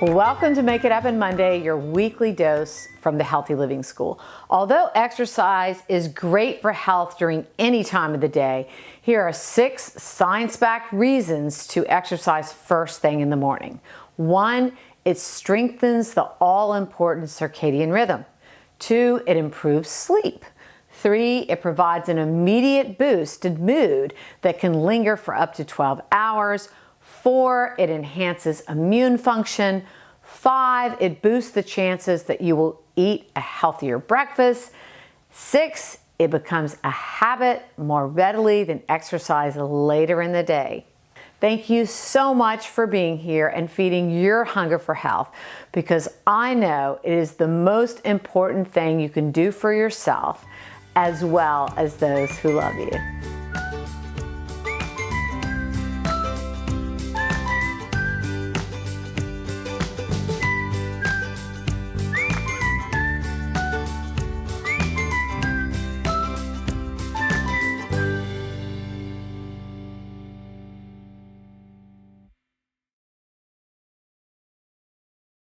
Welcome to Make It Happen Monday, your weekly dose from the Healthy Living School. Although exercise is great for health during any time of the day, here are 6 science-backed reasons to exercise first thing in the morning. 1, it strengthens the all-important circadian rhythm. 2, it improves sleep. 3, it provides an immediate boost in mood that can linger for up to 12 hours. 4, it enhances immune function. 5, it boosts the chances that you will eat a healthier breakfast. 6, it becomes a habit more readily than exercise later in the day. Thank you so much for being here and feeding your hunger for health, because I know it is the most important thing you can do for yourself as well as those who love you.